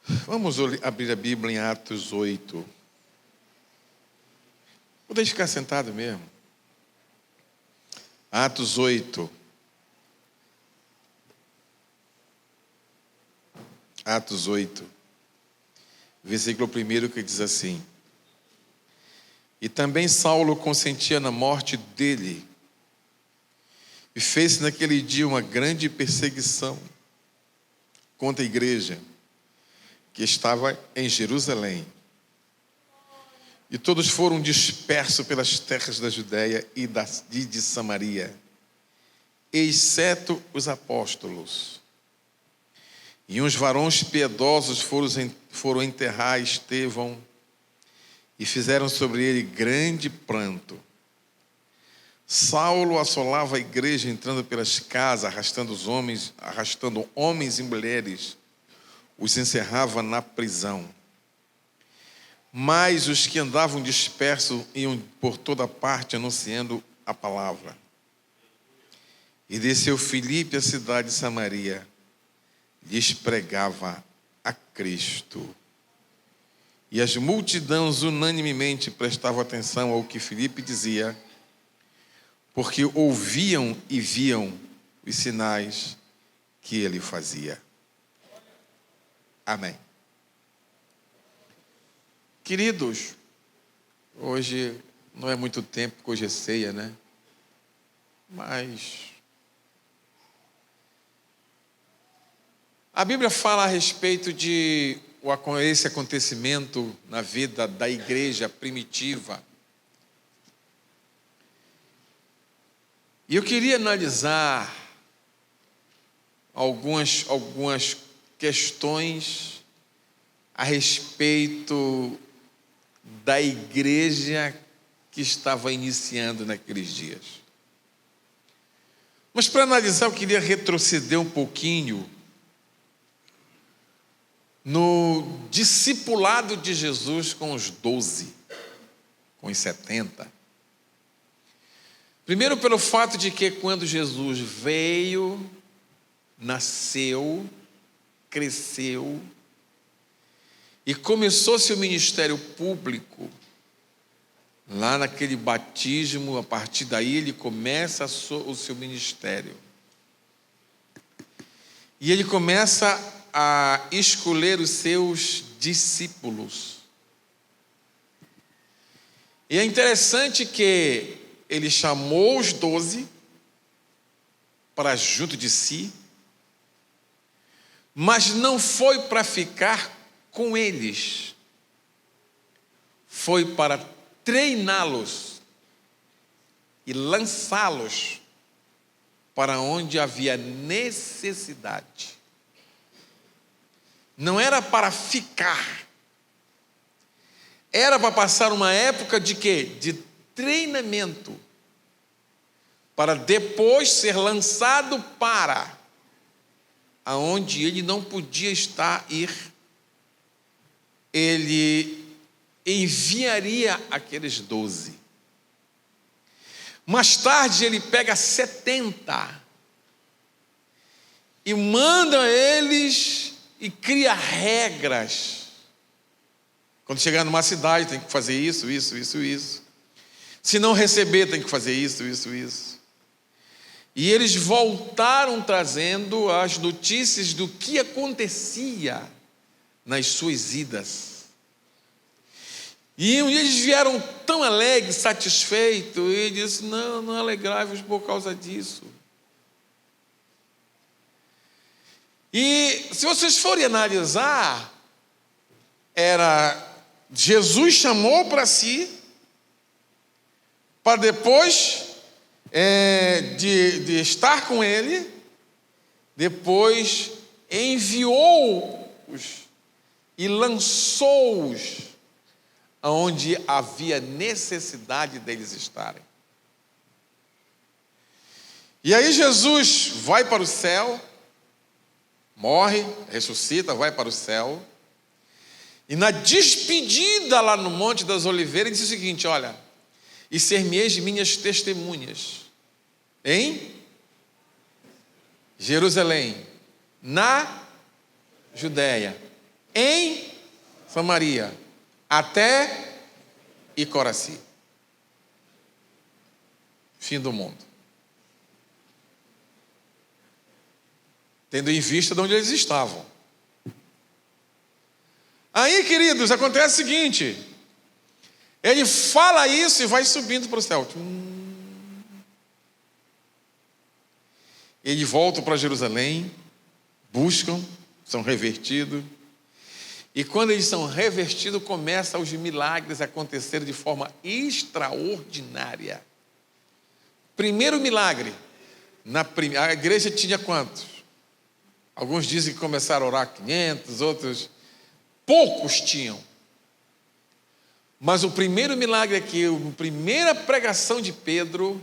Vamos abrir a Bíblia em Atos 8. Vou ficar sentado mesmo. Atos 8. Atos 8. Versículo 1 que diz assim: E também Saulo consentia na morte dele, e fez naquele dia uma grande perseguição contra a igreja que estava em Jerusalém. E todos foram dispersos pelas terras da Judéia e de Samaria, exceto os apóstolos. E uns varões piedosos foram enterrar Estevão e fizeram sobre ele grande pranto. Saulo assolava a igreja, entrando pelas casas, arrastando homens e mulheres, os encerrava na prisão. Mas os que andavam dispersos iam por toda parte anunciando a palavra. E desceu Filipe à cidade de Samaria, lhes pregava a Cristo. E as multidões unanimemente prestavam atenção ao que Filipe dizia, porque ouviam e viam os sinais que ele fazia. Amém. Queridos, hoje não é muito tempo, porque hoje é ceia, né? Mas a Bíblia fala a respeito de esse acontecimento na vida da igreja primitiva. E eu queria analisar algumas questões a respeito da igreja que estava iniciando naqueles dias. Mas para analisar, eu queria retroceder um pouquinho no discipulado de Jesus com os 12, com os 70. Primeiro, pelo fato de que quando Jesus veio, nasceu, cresceu e começou seu ministério público, lá naquele batismo, a partir daí ele começa o seu ministério. E ele começa a escolher os seus discípulos. E é interessante que ele chamou os 12 para junto de si, mas não foi para ficar com eles, foi para treiná-los e lançá-los para onde havia necessidade. Não era para ficar, era para passar uma época de quê? De treinamento, para depois ser lançado para aonde ele não podia ir. Ele enviaria aqueles 12. Mais tarde ele pega 70 e manda eles e cria regras. Quando chegar numa cidade tem que fazer isso. Se não receber tem que fazer isso. E eles voltaram trazendo as notícias do que acontecia nas suas idas. E eles vieram tão alegres, satisfeitos, e disse: não alegrai-vos por causa disso. E se vocês forem analisar, Jesus chamou para si, para depois de estar com ele, depois enviou-os e lançou-os aonde havia necessidade deles estarem. E aí Jesus vai para o céu, morre, ressuscita, vai para o céu, e na despedida lá no Monte das Oliveiras, ele disse o seguinte: olha, e ser-me-eis minhas testemunhas em Jerusalém, na Judéia, em Samaria, até Icoraci. Fim do mundo. Tendo em vista de onde eles estavam. Aí, queridos, acontece o seguinte: ele fala isso e vai subindo para o céu. Eles voltam para Jerusalém, buscam, são revertidos. E quando eles são revertidos, começam os milagres a acontecer de forma extraordinária. Primeiro milagre, a igreja tinha quantos? Alguns dizem que começaram a orar 500, outros, poucos tinham. Mas o primeiro milagre é que, na primeira pregação de Pedro,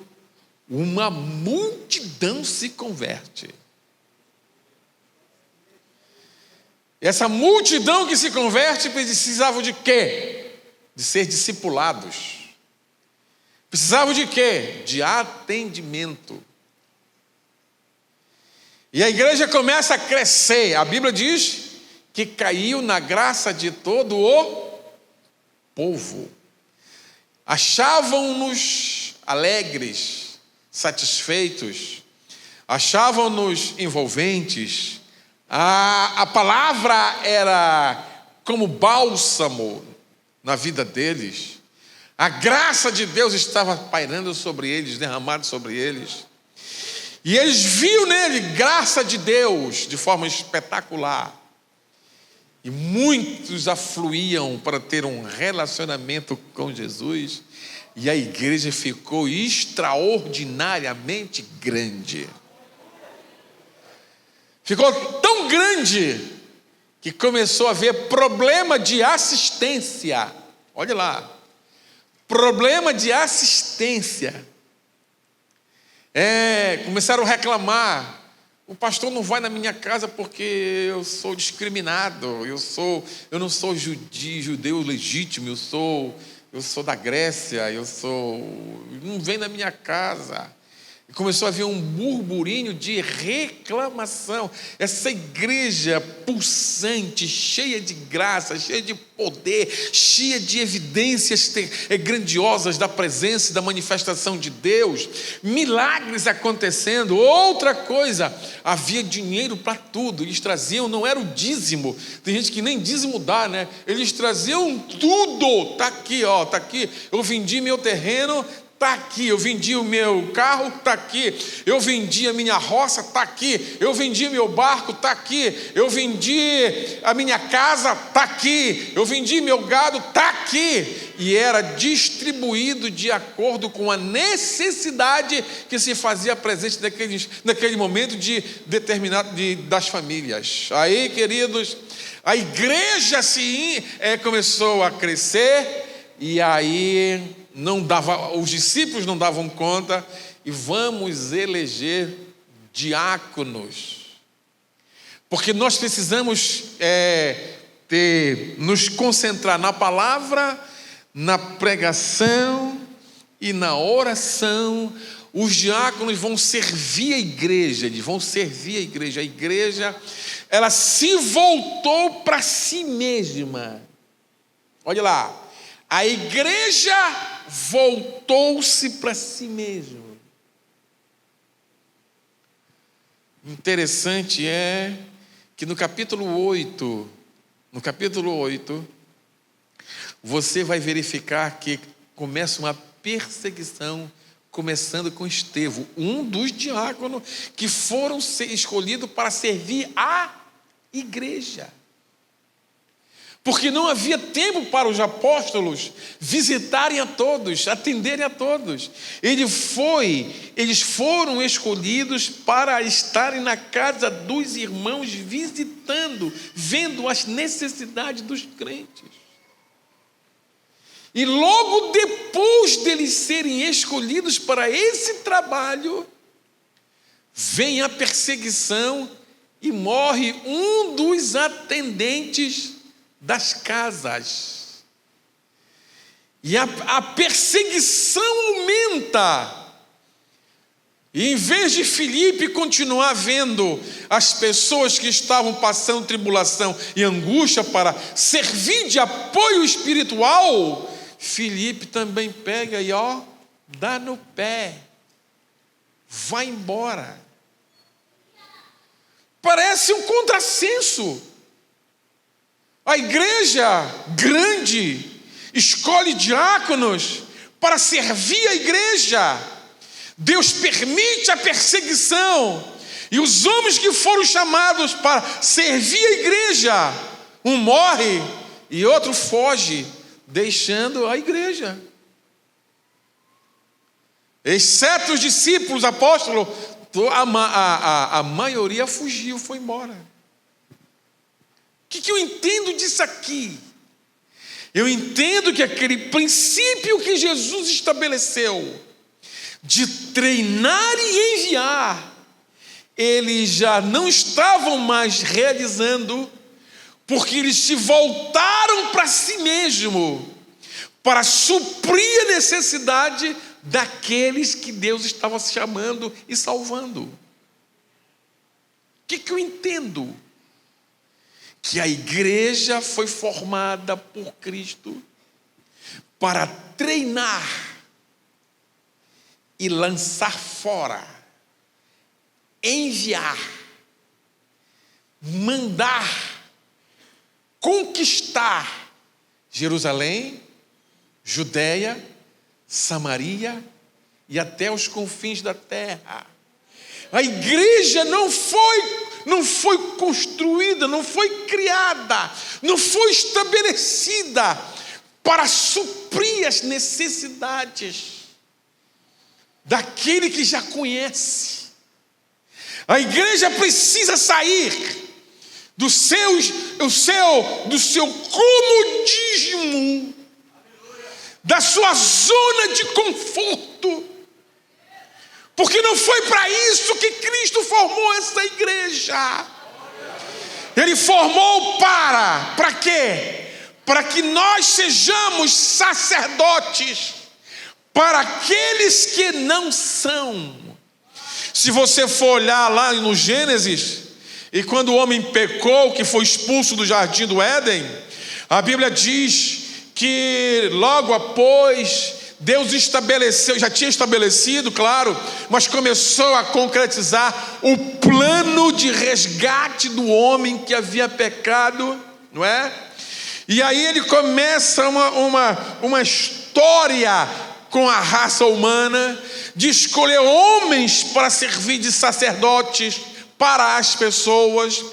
uma multidão se converte. Essa multidão que se converte precisava de quê? De ser discipulados. Precisavam de quê? De atendimento. E a igreja começa a crescer. A Bíblia diz que caiu na graça de todo o povo. Achavam-nos alegres, satisfeitos, achavam-nos envolventes. A palavra era como bálsamo na vida deles. A graça de Deus estava pairando sobre eles, derramada sobre eles. E eles viam nele graça de Deus de forma espetacular. E muitos afluíam para ter um relacionamento com Jesus. E a igreja ficou extraordinariamente grande. Ficou tão grande que começou a haver problema de assistência. Olha lá. Problema de assistência. Começaram a reclamar. O pastor não vai na minha casa porque eu sou discriminado. Eu não sou judeu legítimo. Eu sou da Grécia. Não vem na minha casa. E começou a haver um burburinho de reclamação. Essa igreja pulsante, cheia de graça, cheia de poder, cheia de evidências grandiosas da presença e da manifestação de Deus, milagres acontecendo. Outra coisa, havia dinheiro para tudo. Eles traziam, não era o dízimo. Tem gente que nem dízimo dá, né? Eles traziam tudo. Está aqui, ó, está aqui. Eu vendi meu terreno. Está aqui, eu vendi o meu carro, está aqui. Eu vendi a minha roça, está aqui. Eu vendi meu barco, está aqui. Eu vendi a minha casa, está aqui. Eu vendi meu gado, está aqui. E era distribuído de acordo com a necessidade que se fazia presente naquele momento das famílias. Aí, queridos, a igreja começou a crescer e aí os discípulos não davam conta e vamos eleger diáconos, porque nós precisamos nos concentrar na palavra, na pregação e na oração. Os diáconos vão servir a igreja, A igreja, ela se voltou para si mesma. Olha lá. A igreja voltou-se para si mesma. Interessante é que no capítulo 8, você vai verificar que começa uma perseguição, começando com Estevão, um dos diáconos que foram escolhidos para servir a igreja. Porque não havia tempo para os apóstolos visitarem a todos, atenderem a todos. Eles foram escolhidos para estarem na casa dos irmãos, visitando, vendo as necessidades dos crentes. E logo depois deles serem escolhidos para esse trabalho, vem a perseguição e morre um dos atendentes das casas. E a perseguição aumenta. E em vez de Filipe continuar vendo as pessoas que estavam passando tribulação e angústia para servir de apoio espiritual, Filipe também pega e dá no pé, vai embora. Parece um contrassenso. A igreja grande escolhe diáconos para servir a igreja. Deus permite a perseguição, e os homens que foram chamados para servir a igreja, um morre e outro foge, deixando a igreja. Exceto os discípulos, apóstolos, a maioria fugiu, foi embora. O que eu entendo disso aqui? Eu entendo que aquele princípio que Jesus estabeleceu, de treinar e enviar, eles já não estavam mais realizando, porque eles se voltaram para si mesmo, para suprir a necessidade daqueles que Deus estava chamando e salvando. O que eu entendo? Que a igreja foi formada por Cristo para treinar e lançar fora, enviar, mandar, conquistar Jerusalém, Judeia, Samaria e até os confins da terra. A igreja não foi construída, não foi criada, não foi estabelecida para suprir as necessidades daquele que já conhece. A igreja precisa sair do seu comodismo, da sua zona de conforto, porque não foi para isso que Cristo formou essa igreja. Ele formou para quê? Para que nós sejamos sacerdotes para aqueles que não são. Se você for olhar lá no Gênesis, e quando o homem pecou, que foi expulso do jardim do Éden, a Bíblia diz que logo após Deus estabeleceu, já tinha estabelecido, claro, mas começou a concretizar o plano de resgate do homem que havia pecado, não é? E aí ele começa uma história com a raça humana, de escolher homens para servir de sacerdotes para as pessoas,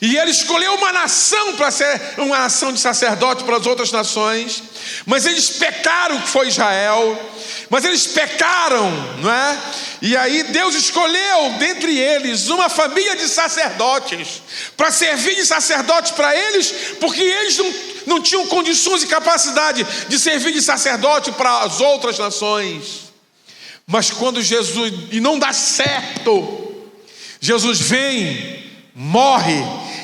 e ele escolheu uma nação para ser uma nação de sacerdote para as outras nações, mas eles pecaram, que foi Israel, mas eles pecaram, não é? E aí Deus escolheu dentre eles uma família de sacerdotes, para servir de sacerdotes para eles, porque eles não tinham condições e capacidade de servir de sacerdote para as outras nações. Mas quando Jesus, e não dá certo, Jesus vem, morre,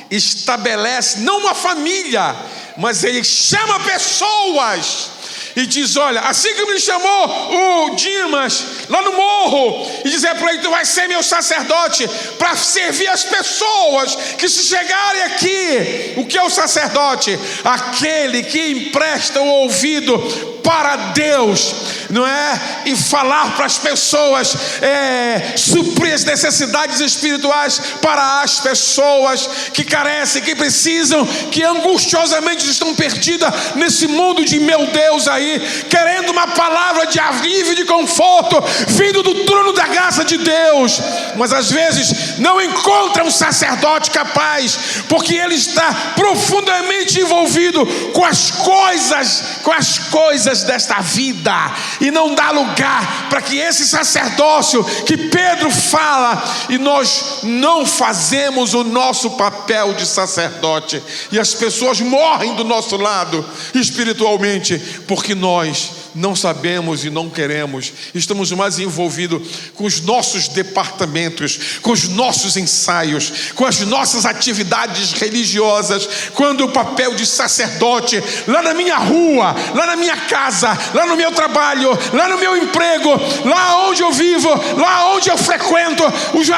estabelece, não uma família, mas ele chama pessoas e diz: olha, assim que me chamou o Dimas lá no morro, e dizer para ele: tu vai ser meu sacerdote para servir as pessoas que se chegarem aqui. O que é o sacerdote? Aquele que empresta o ouvido para Deus, não é? E falar para as pessoas, suprir as necessidades espirituais para as pessoas que carecem, que precisam, que angustiosamente estão perdidas nesse mundo de meu Deus aí, querendo uma palavra de alívio e de conforto vindo do trono da graça de Deus, mas às vezes não encontra um sacerdote capaz, porque ele está profundamente envolvido com as coisas desta vida, e não dá lugar para que esse sacerdócio que Pedro fala, e nós não fazemos o nosso papel de sacerdote, e as pessoas morrem do nosso lado espiritualmente, porque nós não sabemos e não queremos. Estamos mais envolvidos com os nossos departamentos, com os nossos ensaios, com as nossas atividades religiosas, quando o papel de sacerdote, lá na minha rua, lá na minha casa, lá no meu trabalho, lá no meu emprego, lá onde eu vivo, lá onde eu frequento,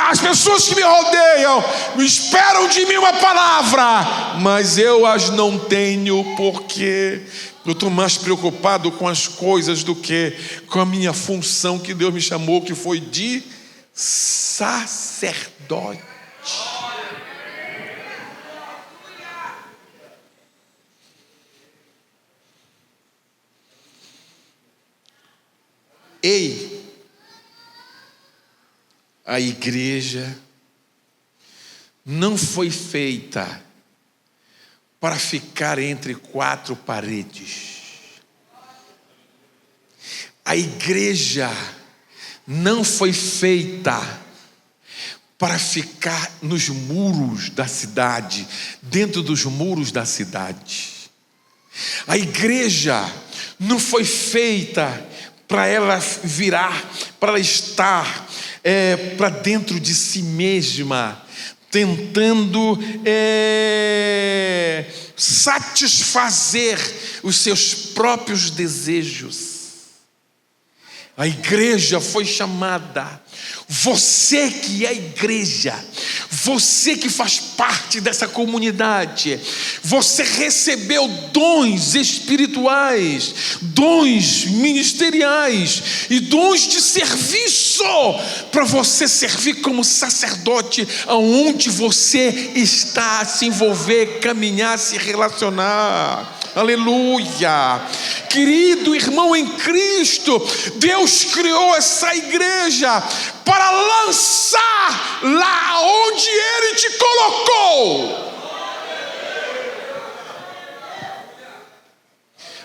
as pessoas que me rodeiam esperam de mim uma palavra, mas eu as não tenho, porque eu estou mais preocupado com as coisas do que com a minha função que Deus me chamou, que foi de sacerdote. Ei, a igreja não foi feita para ficar entre quatro paredes. A igreja não foi feita para ficar nos muros da cidade, dentro dos muros da cidade. A igreja não foi feita para ela virar, para ela estar para dentro de si mesma, tentando satisfazer os seus próprios desejos. A igreja foi chamada, você que é a igreja, você que faz parte dessa comunidade, você recebeu dons espirituais, dons ministeriais e dons de serviço, para você servir como sacerdote aonde você está, se envolver, caminhar, se relacionar. Aleluia! Querido irmão em Cristo, Deus criou essa igreja para lançar lá onde Ele te colocou.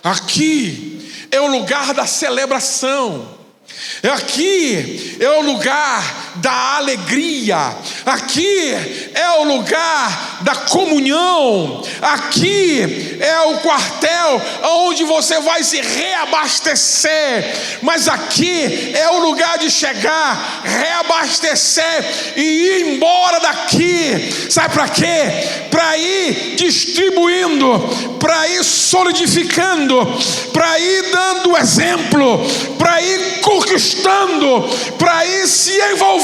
Aqui é o lugar da celebração. Aqui é o lugar da alegria, aqui é o lugar da comunhão, aqui é o quartel onde você vai se reabastecer, mas aqui é o lugar de chegar, reabastecer e ir embora daqui. Sabe para quê? Para ir distribuindo, para ir solidificando, para ir dando exemplo, para ir conquistando, para ir se envolvendo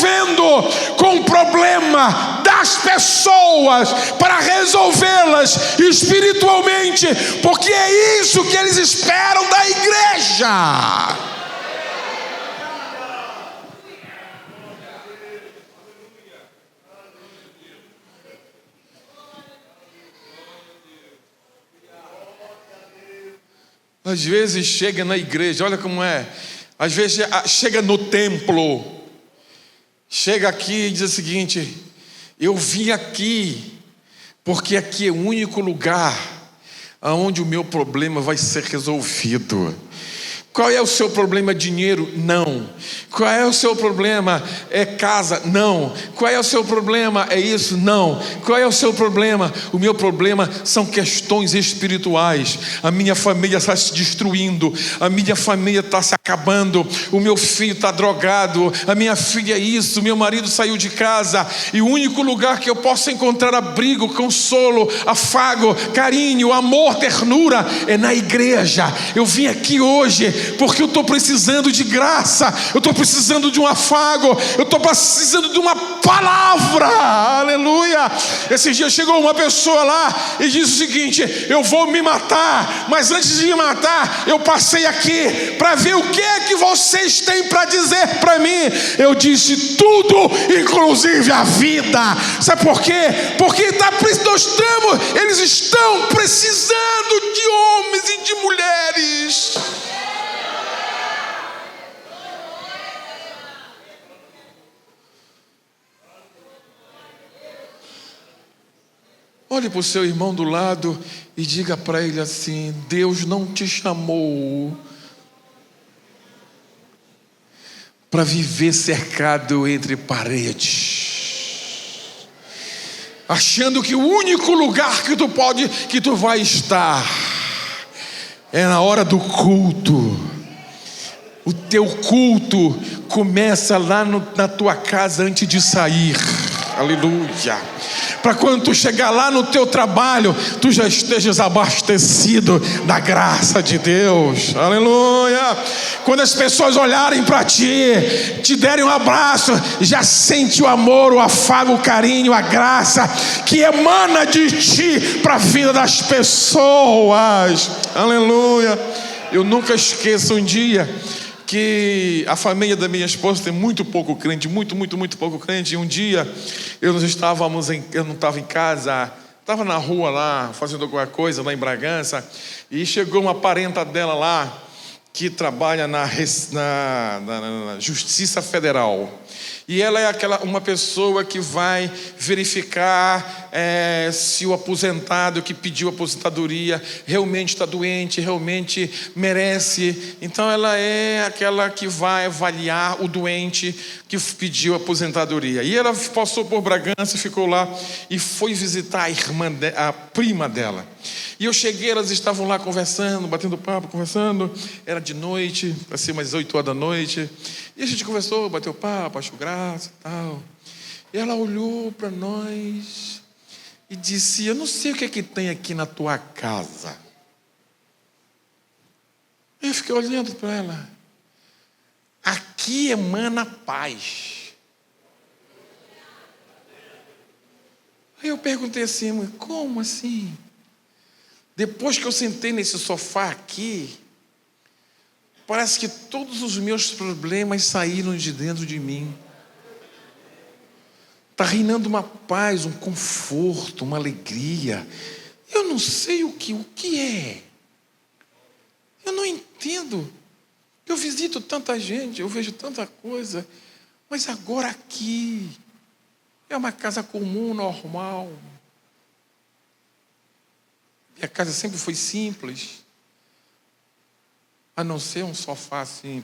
com o problema das pessoas, para resolvê-las espiritualmente, porque é isso que eles esperam da igreja. Às vezes chega na igreja, olha como é. Às vezes chega no templo, chega aqui e diz o seguinte: eu vim aqui porque aqui é o único lugar onde o meu problema vai ser resolvido. Qual é o seu problema? Dinheiro? Não. Qual é o seu problema? É casa? Não. Qual é o seu problema? É isso? Não. Qual é o seu problema? O meu problema são questões espirituais. A minha família está se destruindo, a minha família está se acabando, o meu filho está drogado, a minha filha é isso, meu marido saiu de casa, e o único lugar que eu posso encontrar abrigo, consolo, afago, carinho, amor, ternura é na igreja. Eu vim aqui hoje porque eu estou precisando de graça, eu estou precisando de um afago, eu estou precisando de uma palavra. Aleluia! Esse dia chegou uma pessoa lá e disse o seguinte: eu vou me matar, mas antes de me matar eu passei aqui para ver o que é que vocês têm para dizer para mim. Eu disse tudo, inclusive a vida. Sabe por quê? Porque eles estão precisando de homens e de mulheres. Olhe para o seu irmão do lado e diga para ele assim: Deus não te chamou para viver cercado entre paredes, achando que o único lugar que tu vai estar é na hora do culto, O teu culto começa lá na tua casa antes de sair. Aleluia. Para quando tu chegar lá no teu trabalho, tu já estejas abastecido da graça de Deus. Aleluia. Quando as pessoas olharem para ti, te derem um abraço, já sente o amor, o afago, o carinho, a graça que emana de ti para a vida das pessoas. Aleluia. Eu nunca esqueço um dia que a família da minha esposa tem muito pouco crente, muito pouco crente. E um dia eu não estava em casa, estava na rua lá, fazendo alguma coisa lá em Bragança, e chegou uma parenta dela lá, que trabalha na Justiça Federal. E ela é uma pessoa que vai verificar se o aposentado que pediu aposentadoria realmente está doente, realmente merece. Então ela é aquela que vai avaliar o doente que pediu aposentadoria. E ela passou por Bragança, ficou lá e foi visitar a prima dela. E eu cheguei, elas estavam lá conversando, batendo papo, conversando. Era de noite, para ser umas 8 horas da noite. E a gente conversou, bateu papo, achou graça e tal. E ela olhou para nós e disse: eu não sei o que é que tem aqui na tua casa. Eu fiquei olhando para ela. Aqui emana paz. Aí eu perguntei assim: mas como assim? Depois que eu sentei nesse sofá aqui, parece que todos os meus problemas saíram de dentro de mim. Está reinando uma paz, um conforto, uma alegria. Eu não sei o que é. Eu não entendo. Eu visito tanta gente, eu vejo tanta coisa, mas agora aqui é uma casa comum, normal. Minha casa sempre foi simples, a não ser um sofá assim,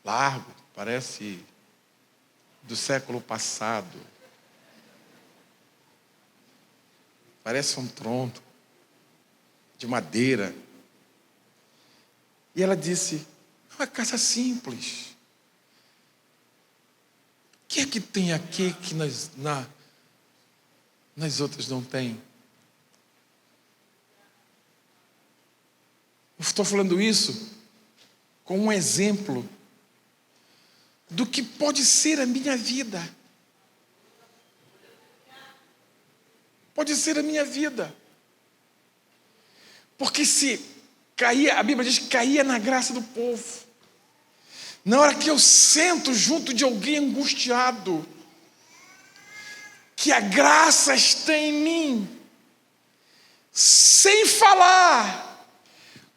largo, parece do século passado. Parece um trono de madeira. E ela disse: é uma casa simples. O que é que tem aqui que nas outras não tem? Eu estou falando isso com um exemplo do que pode ser a minha vida. Pode ser a minha vida. Porque se caía, a Bíblia diz que caía na graça do povo. Na hora que eu sento junto de alguém angustiado, que a graça está em mim, sem falar,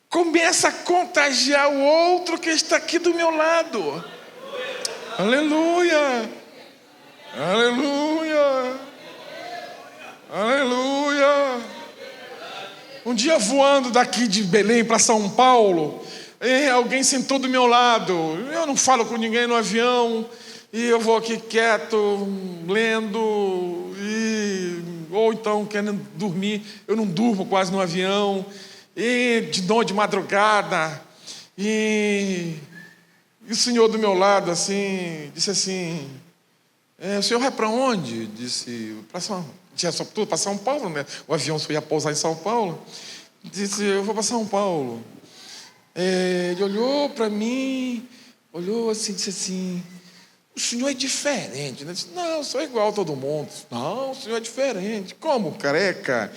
começa a contagiar o outro que está aqui do meu lado. Aleluia! Aleluia! Aleluia! Um dia voando daqui de Belém para São Paulo, alguém sentou do meu lado. Eu não falo com ninguém no avião, e eu vou aqui quieto, lendo, ou então querendo dormir. Eu não durmo quase no avião, e de madrugada, e o senhor do meu lado assim, disse assim: o senhor vai para onde? Disse: tinha só tudo para São Paulo, né? O avião só ia pousar em São Paulo. Disse: eu vou para São Paulo. Ele olhou para mim, olhou assim, disse assim: o senhor é diferente, né? Disse: não, eu sou igual a todo mundo. Não, o senhor é diferente. Como? Careca,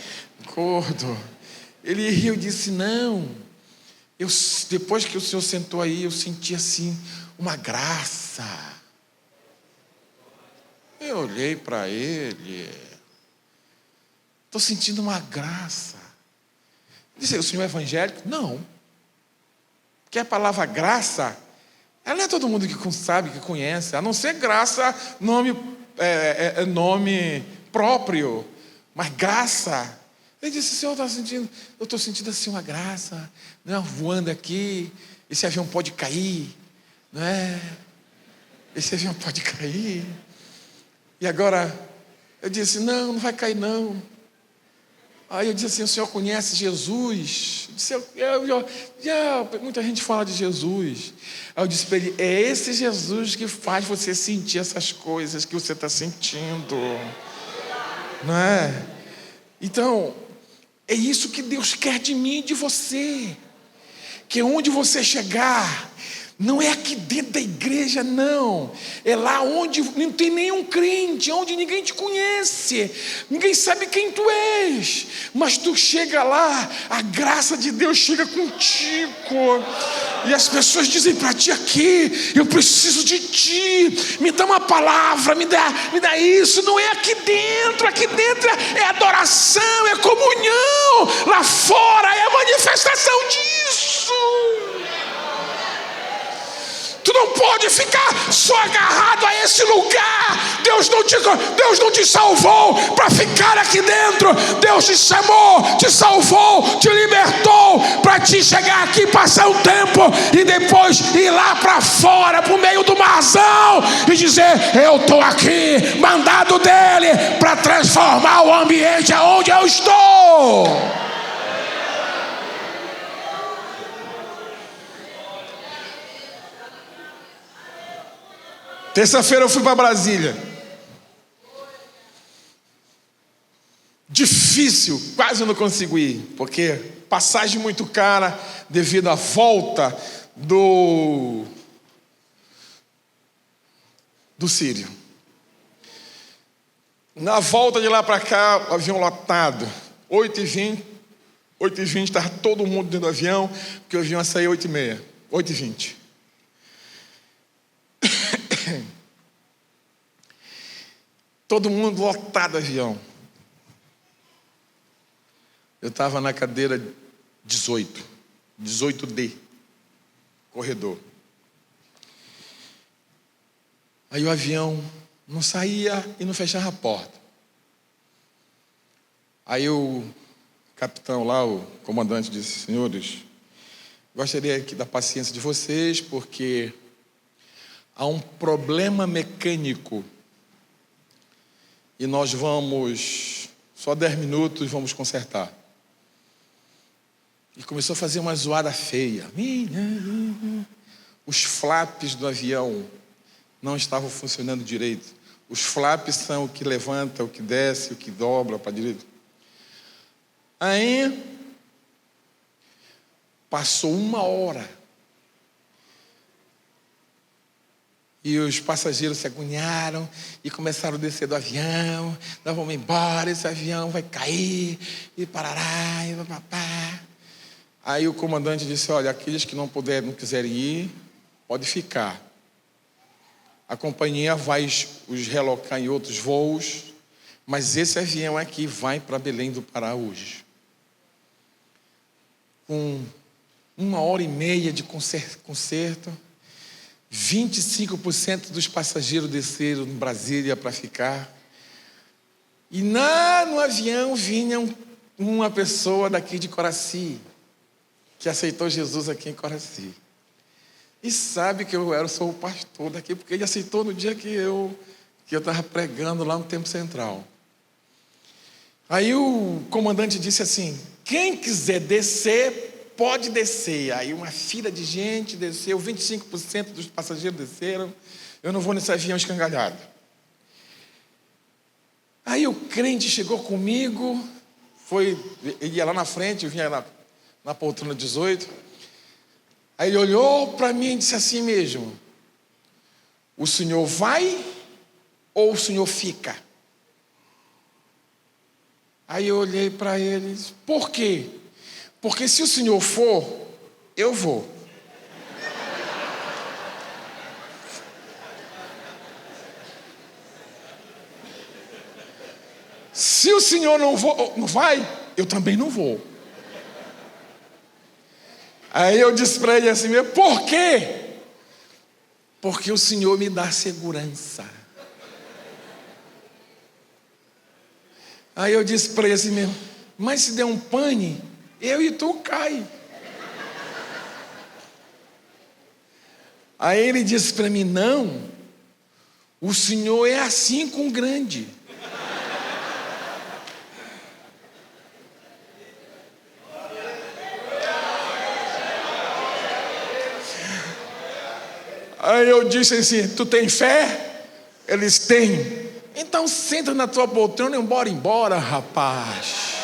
gordo. Ele riu e disse: não, depois que o senhor sentou aí, eu senti assim uma graça. Eu olhei para ele: estou sentindo uma graça. Disse: o senhor é evangélico? Não. Porque a palavra graça, ela não é todo mundo que sabe, que conhece. A não ser graça, nome próprio. Mas graça. Ele disse: senhor, eu estou sentindo assim uma graça, não é? Voando aqui, esse avião pode cair, não é? Esse avião pode cair. E agora, eu disse: não vai cair não. Aí eu disse assim: o senhor conhece Jesus? Eu disse, muita gente fala de Jesus. Aí eu disse para ele: é esse Jesus que faz você sentir essas coisas que você está sentindo, não é? Então, é isso que Deus quer de mim e de você. Que onde você chegar, não é aqui dentro da igreja, não. É lá onde não tem nenhum crente, onde ninguém te conhece, ninguém sabe quem tu és. Mas tu chega lá, a graça de Deus chega contigo. E as pessoas dizem para ti aqui: eu preciso de ti, me dá uma palavra, me dá isso. Não é aqui dentro é adoração, é comunhão. Lá fora é a manifestação disso. Tu não pode ficar só agarrado a esse lugar. Deus não te salvou para ficar aqui dentro. Deus te chamou, te salvou, te libertou para te chegar aqui, passar um tempo e depois ir lá para fora, para o meio do marzão, e dizer: eu estou aqui, mandado dele para transformar o ambiente aonde eu estou. Terça-feira eu fui para Brasília. Difícil, quase não consigo ir, porque passagem muito cara devido à volta do Sírio. Na volta de lá para cá, o avião lotado, 8h20 estava todo mundo dentro do avião, porque o avião ia sair 8h30, 8h20. Todo mundo lotado do avião. Eu estava na cadeira 18D, corredor. Aí o avião não saía e não fechava a porta. Aí o capitão lá, o comandante, disse: senhores, gostaria aqui da paciência de vocês, porque há um problema mecânico e nós vamos, só 10 minutos, vamos consertar. E começou a fazer uma zoada feia. Os flaps do avião não estavam funcionando direito. Os flaps são o que levanta, o que desce, o que dobra para a direita. Aí passou 1 hora. E os passageiros se agoniaram e começaram a descer do avião. Nós vamos embora, esse avião vai cair, e parará, e papapá. Aí o comandante disse: olha, aqueles que não quiserem ir, pode ficar. A companhia vai os relocar em outros voos, mas esse avião aqui vai para Belém do Pará hoje. Com 1h30 de concerto, 25% dos passageiros desceram em Brasília para ficar. E no avião vinha uma pessoa daqui de Coraci, que aceitou Jesus aqui em Coraci. E sabe que eu sou o pastor daqui, porque ele aceitou no dia que eu estava pregando lá no Templo Central. Aí o comandante disse assim: quem quiser descer, pode descer. Aí uma fila de gente desceu, 25% dos passageiros desceram. Eu não vou nesse avião escangalhado. Aí o crente chegou comigo, ele ia lá na frente, eu vinha na poltrona 18. Aí ele olhou para mim e disse assim mesmo: o senhor vai ou o senhor fica? Aí eu olhei para ele e disse: por quê? Porque se o senhor for, eu vou. Se o senhor não vai, eu também não vou. Aí eu disse para ele assim mesmo: por quê? Porque o senhor me dá segurança. Aí eu disse para ele assim mesmo: mas se der um pane, eu e tu cai. Aí ele disse para mim: não, o senhor é assim com grande. Aí eu disse assim: tu tem fé? Eles têm. Então senta na tua poltrona e bora embora, rapaz.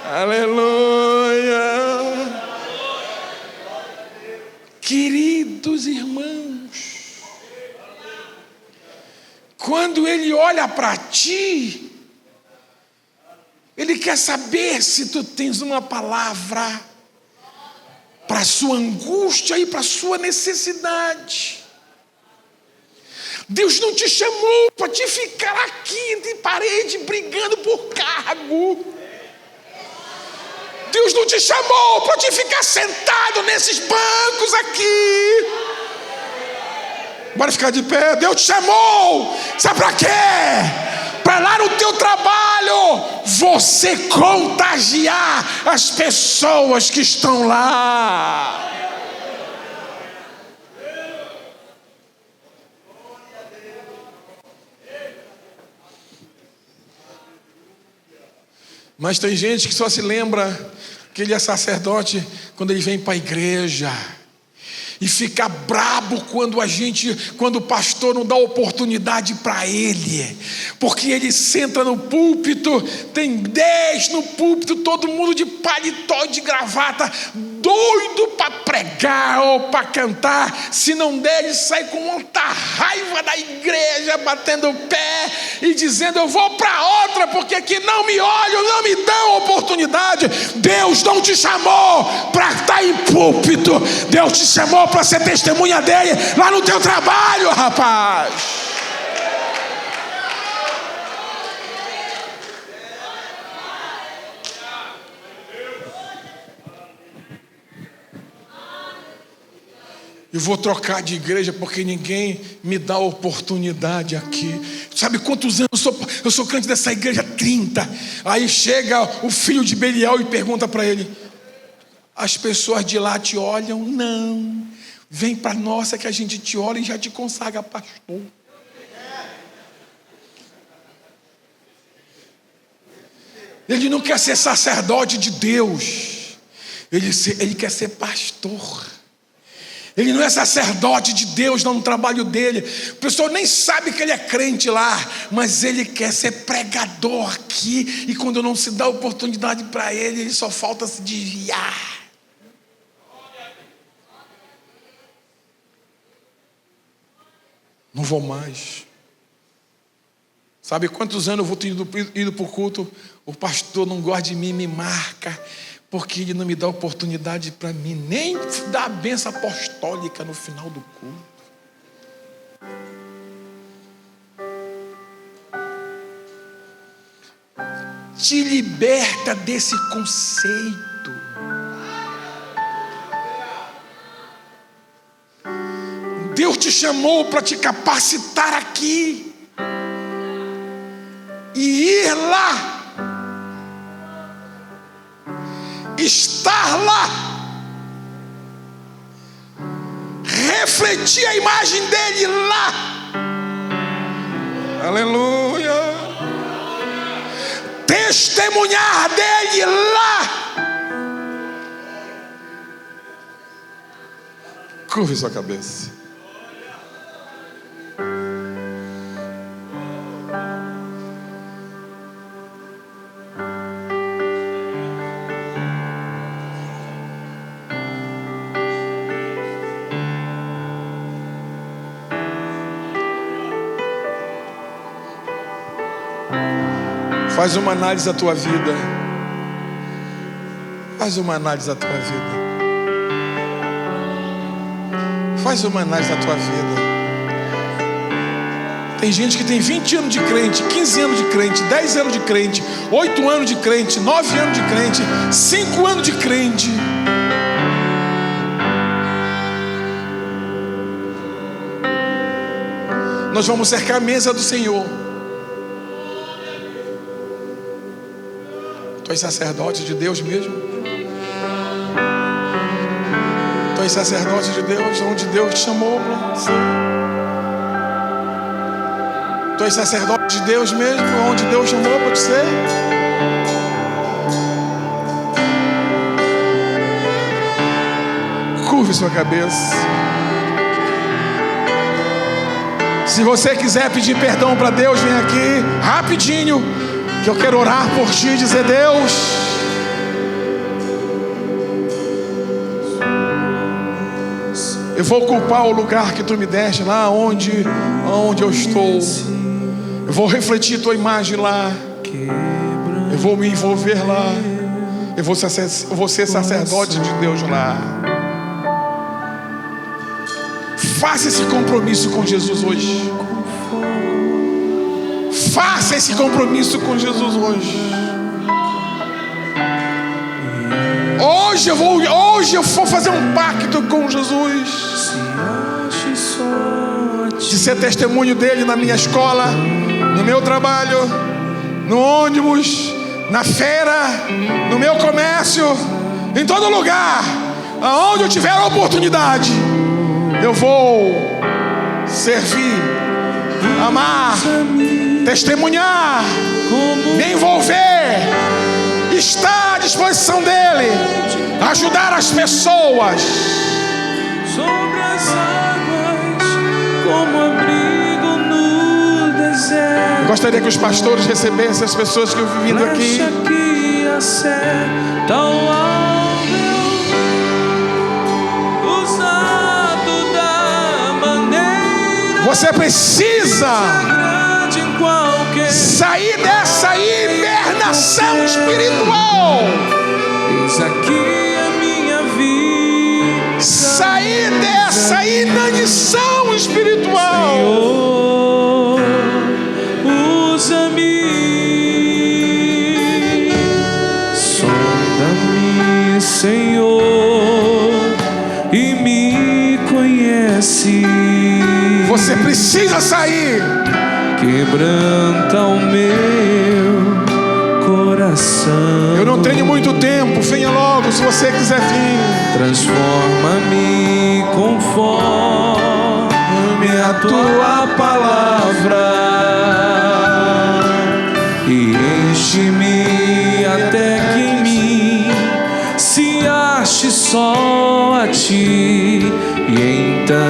Aleluia. Queridos irmãos, quando Ele olha para ti, Ele quer saber se tu tens uma palavra para a sua angústia e para a sua necessidade. Deus não te chamou para te ficar aqui entre parede brigando por cargo. Deus não te chamou para te ficar sentado nesses bancos aqui. Bora ficar de pé. Deus te chamou, sabe para quê? Para lá no teu trabalho você contagiar as pessoas que estão lá. Mas tem gente que só se lembra que ele é sacerdote quando ele vem para a igreja. E fica brabo quando o pastor não dá oportunidade para ele, porque ele senta no púlpito, tem 10 no púlpito, todo mundo de paletó, de gravata, doido para pregar ou para cantar. Se não der, ele sai com muita raiva da igreja, batendo o pé e dizendo: eu vou para outra, porque aqui não me olham, não me dão oportunidade. Deus não te chamou para estar em púlpito, Deus te chamou para ser testemunha dele lá no teu trabalho, rapaz. Eu vou trocar de igreja porque ninguém me dá oportunidade aqui. Sabe quantos anos eu sou crente dessa igreja? 30. Aí chega o filho de Belial e pergunta para ele: as pessoas de lá te olham? Não. Vem para nossa que a gente te olha e já te consagra pastor. Ele não quer ser sacerdote de Deus. Ele quer ser pastor. Ele não é sacerdote de Deus no trabalho dele. O pessoal nem sabe que ele é crente lá, mas ele quer ser pregador aqui. E quando não se dá oportunidade para ele, ele só falta se desviar. Não vou mais. Sabe quantos anos eu vou indo para o culto? O pastor não gosta de mim, me marca, porque ele não me dá oportunidade para mim, nem dá a bênção apostólica no final do culto. Te liberta desse conceito. Deus te chamou para te capacitar aqui e ir lá, estar lá, refletir a imagem dele lá. Aleluia. Testemunhar dele lá. Curve sua cabeça. Faz uma análise da tua vida. Faz uma análise da tua vida. Faz uma análise da tua vida. Tem gente que tem 20 anos de crente, 15 anos de crente, 10 anos de crente, 8 anos de crente, 9 anos de crente, 5 anos de crente. Nós vamos cercar a mesa do Senhor. Tu és sacerdote de Deus mesmo? Tu és sacerdote de Deus, onde Deus te chamou para ser? Tu és sacerdote de Deus mesmo, onde Deus chamou para te ser? Curve sua cabeça. Se você quiser pedir perdão para Deus, vem aqui rapidinho, que eu quero orar por ti e dizer: Deus, eu vou ocupar o lugar que tu me deste, lá onde eu estou. Eu vou refletir tua imagem lá. Eu vou me envolver lá. Eu vou ser sacerdote de Deus lá. Faça esse compromisso com Jesus hoje. Faça esse compromisso com Jesus hoje. Hoje eu vou fazer um pacto com Jesus, de ser testemunho dele na minha escola, no meu trabalho, no ônibus, na feira, no meu comércio, em todo lugar, aonde eu tiver a oportunidade, eu vou servir, amar, testemunhar, me envolver, estar à disposição dele, ajudar as pessoas. Sobre as águas, como abrigo no deserto. Eu gostaria que os pastores recebessem as pessoas que eu vi vindo aqui. Que acerta o alvo, usado da maneira. Você precisa sair dessa hibernação espiritual. Eis aqui a minha vida. Sair dessa inanição espiritual. Senhor, usa-me, sonda-me, Senhor, e me conhece. Você precisa sair. Quebranta o meu coração. Eu não tenho muito tempo, venha logo se você quiser vir. Transforma-me conforme a tua palavra e enche-me até que em mim se ache só a ti. E então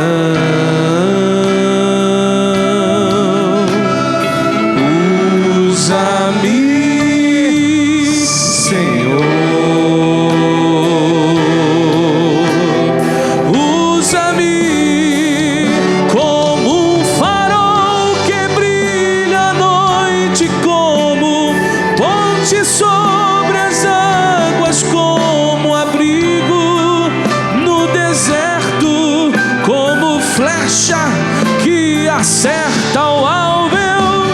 sobre as águas, como abrigo no deserto, como flecha que acerta o alvo. Eu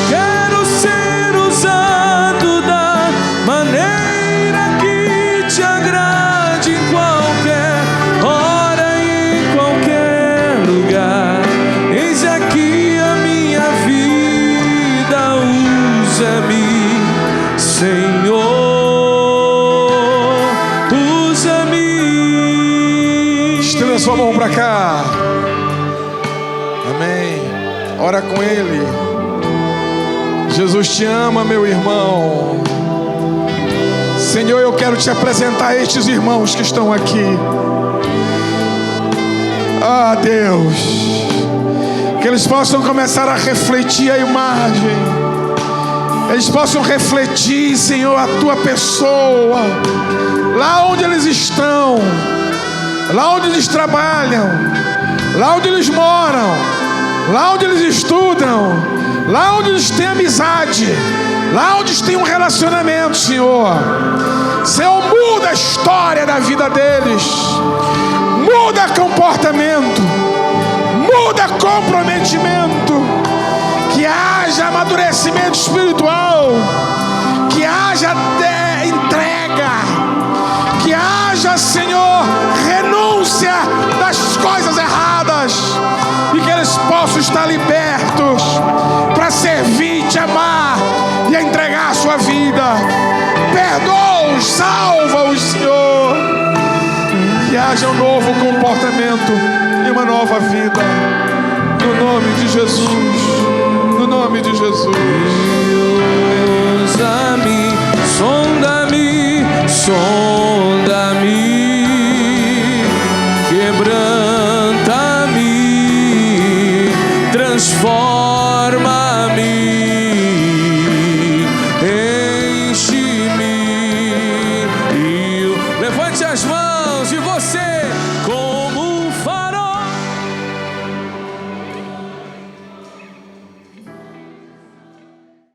quero ser usado da maneira que te agrade, em qualquer hora e em qualquer lugar. Eis aqui a minha vida, usa-me, Senhor, usa-me. Estenda sua mão para cá. Amém. Ora com ele. Jesus te ama, meu irmão. Senhor, eu quero te apresentar estes irmãos que estão aqui. Ah, Deus, que eles possam começar a refletir a imagem. Eles possam refletir, Senhor, a tua pessoa, lá onde eles estão, lá onde eles trabalham, lá onde eles moram, lá onde eles estudam, lá onde eles têm amizade, lá onde eles têm um relacionamento, Senhor. Senhor, muda a história da vida deles, muda comportamento, muda comprometimento. Que haja amadurecimento espiritual, que haja entrega, que haja, Senhor, renúncia das coisas erradas, e que eles possam estar libertos para servir, te amar e entregar a sua vida. Perdoa-os, salva-os, Senhor. Que haja um novo comportamento e uma nova vida, no nome de Jesus. No nome de Jesus.